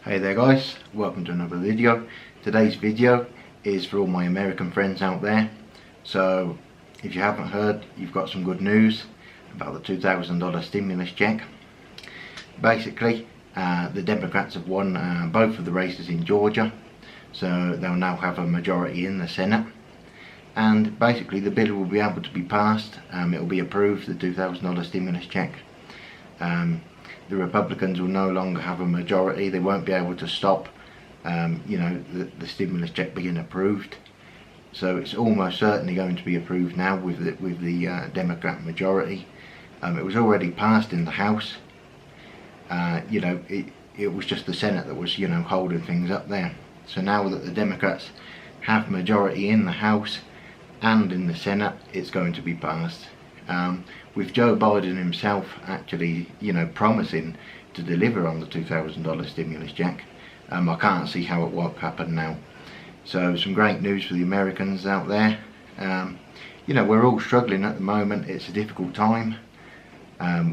Hey there guys, welcome to another video. Today's video is for all my American friends out there. So if you haven't heard, you've got some good news about the $2,000 stimulus check. Basically, the Democrats have won both of the races in Georgia, so they'll now have a majority in the Senate. And basically the bill will be able to be passed. It will be approved, the $2,000 stimulus check. The Republicans will no longer have a majority. They won't be able to stop the stimulus check being approved. So it's almost certainly going to be approved now with the Democrat majority. It was already passed in the House. It was just the Senate that was holding things up there. So now that the Democrats have majority in the House and in the Senate, it's going to be passed. With Joe Biden himself actually, promising to deliver on the $2,000 stimulus check, I can't see how it won't happen now. So some great news for the Americans out there. We're all struggling at the moment. It's a difficult time.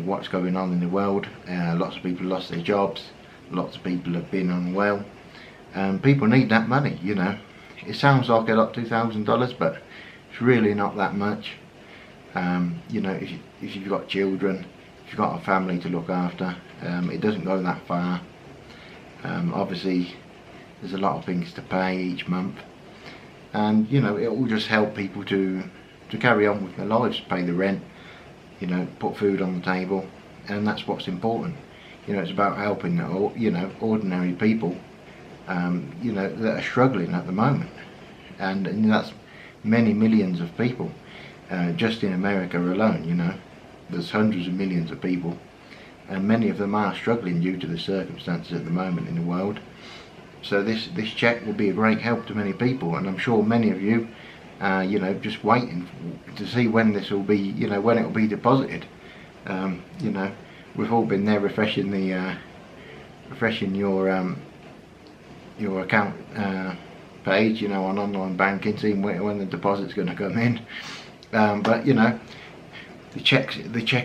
What's going on in the world? Lots of people lost their jobs. Lots of people have been unwell. People need that money. It sounds like a lot, $2,000, but it's really not that much. If you've got children, if you've got a family to look after, it doesn't go that far. Obviously there's a lot of things to pay each month, and it will just help people to carry on with their lives, pay the rent, put food on the table, and that's what's important. It's about helping ordinary people that are struggling at the moment, and that's many millions of people. Just in America alone, there's hundreds of millions of people, and many of them are struggling due to the circumstances at the moment in the world. So this check will be a great help to many people, and I'm sure many of you are just waiting to see when this will be, when it will be deposited. We've all been there refreshing your account page, on online banking, seeing when the deposit's going to come in. But the check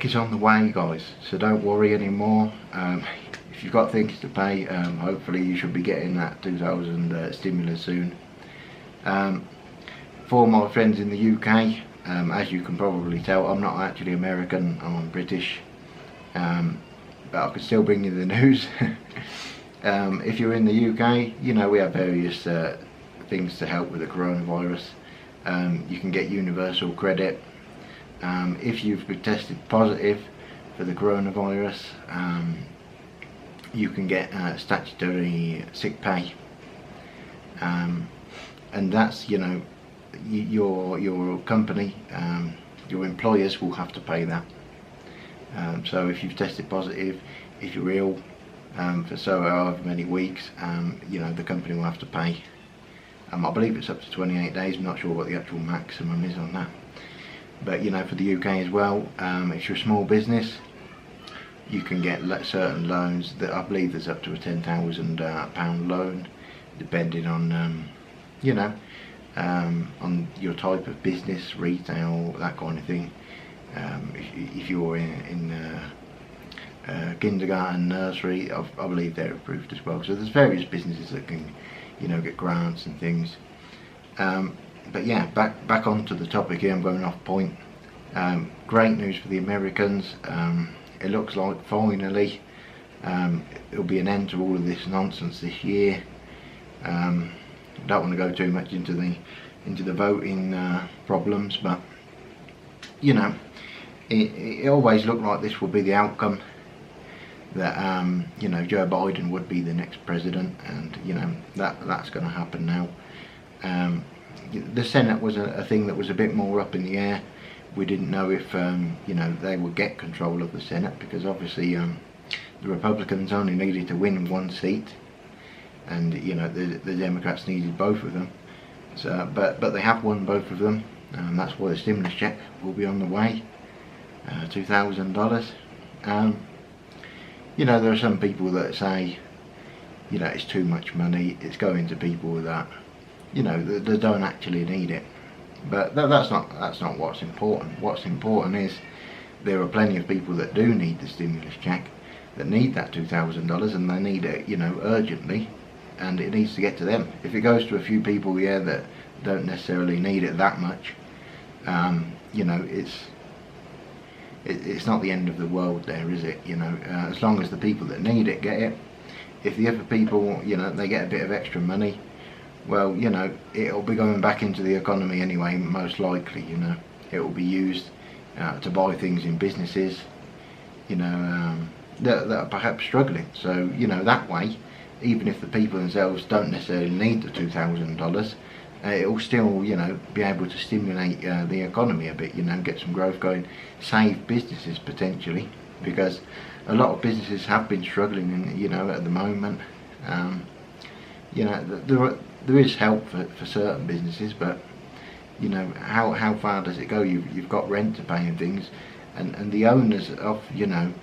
is on the way, guys, so don't worry anymore. If you've got things to pay, hopefully you should be getting that 2,000 stimulus soon. For my friends in the UK, as you can probably tell, I'm not actually American, I'm British, but I can still bring you the news. If you're in the UK, we have various things to help with the coronavirus. You can get universal credit. If you've been tested positive for the coronavirus, you can get statutory sick pay, and that's your company, your employers will have to pay that. So if you've tested positive, if you're ill for however many weeks, the company will have to pay. I believe it's up to 28 days, I'm not sure what the actual maximum is on that. But for the UK as well, if you're a small business, you can get certain loans that I believe there's up to a £10,000 loan, depending on on your type of business, retail, that kind of thing. If you're in kindergarten, nursery, I believe they're approved as well. So there's various businesses that can get grants and things. But yeah, back onto the topic here. I'm going off point. Great news for the Americans. It looks like finally it'll be an end to all of this nonsense this year. I don't want to go too much into the voting problems, but it always looked like this would be the outcome, that Joe Biden would be the next president, and that's going to happen now. The Senate was a thing that was a bit more up in the air. We didn't know if they would get control of the Senate, because obviously the Republicans only needed to win one seat, and the Democrats needed both of them. So but they have won both of them, and that's why the stimulus check will be on the way, $2,000. There are some people that say, it's too much money, it's going to people that, that don't actually need it. But that's not what's important. What's important is there are plenty of people that do need the stimulus check, that need that $2,000 and they need it, you know, urgently, and it needs to get to them. If it goes to a few people, yeah, that don't necessarily need it that much, you know, it's not the end of the world there, is it? You know, as long as the people that need it get it. If the other people, you know, they get a bit of extra money, well, you know, it'll be going back into the economy anyway, most likely. You know, it will be used to buy things in businesses, you know, that are perhaps struggling. So, you know, that way, even if the people themselves don't necessarily need the $2,000, it will still, you know, be able to stimulate the economy a bit, you know, get some growth going, save businesses potentially, because a lot of businesses have been struggling, you know, at the moment. You know, there is help for certain businesses, but you know, how far does it go? You've got rent to pay and things, and the owners of, you know,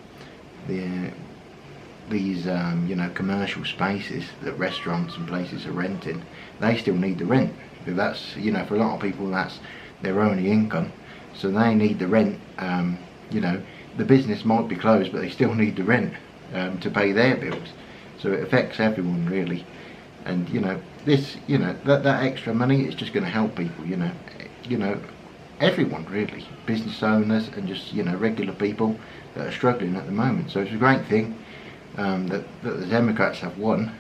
these you know, commercial spaces that restaurants and places are renting, they still need the rent, because that's, you know, for a lot of people that's their only income, so they need the rent. You know, the business might be closed, but they still need the rent to pay their bills, so it affects everyone really. And you know, this, you know, that extra money is just going to help people, you know, everyone really, business owners and just, you know, regular people that are struggling at the moment. So it's a great thing that the Democrats have won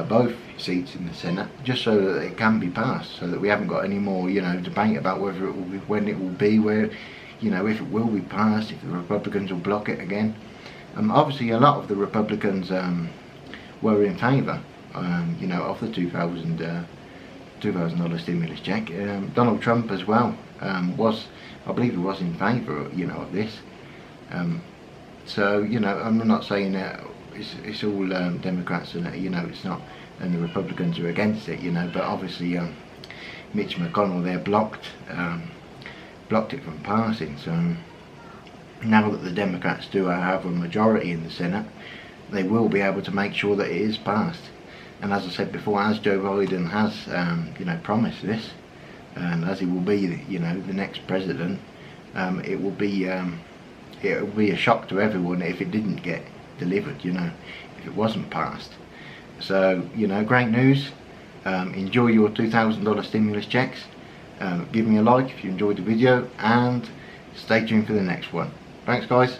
both seats in the Senate, just so that it can be passed, so that we haven't got any more, you know, debate about whether it will be, when it will be, where, you know, if it will be passed, if the Republicans will block it again. Obviously a lot of the Republicans were in favour, you know, of the $2,000 stimulus check. Donald Trump as well was, I believe he was in favour, you know, of this. So, you know, I'm not saying that it's all Democrats and, you know, it's not, and the Republicans are against it, you know, but obviously Mitch McConnell there blocked it from passing. So now that the Democrats do have a majority in the Senate, they will be able to make sure that it is passed. And as I said before, as Joe Biden has, you know, promised this, and as he will be, you know, the next president, it will be a shock to everyone if it didn't get delivered, you know, if it wasn't passed. So, you know, great news. Enjoy your $2,000 stimulus checks. Give me a like if you enjoyed the video, and stay tuned for the next one. Thanks guys.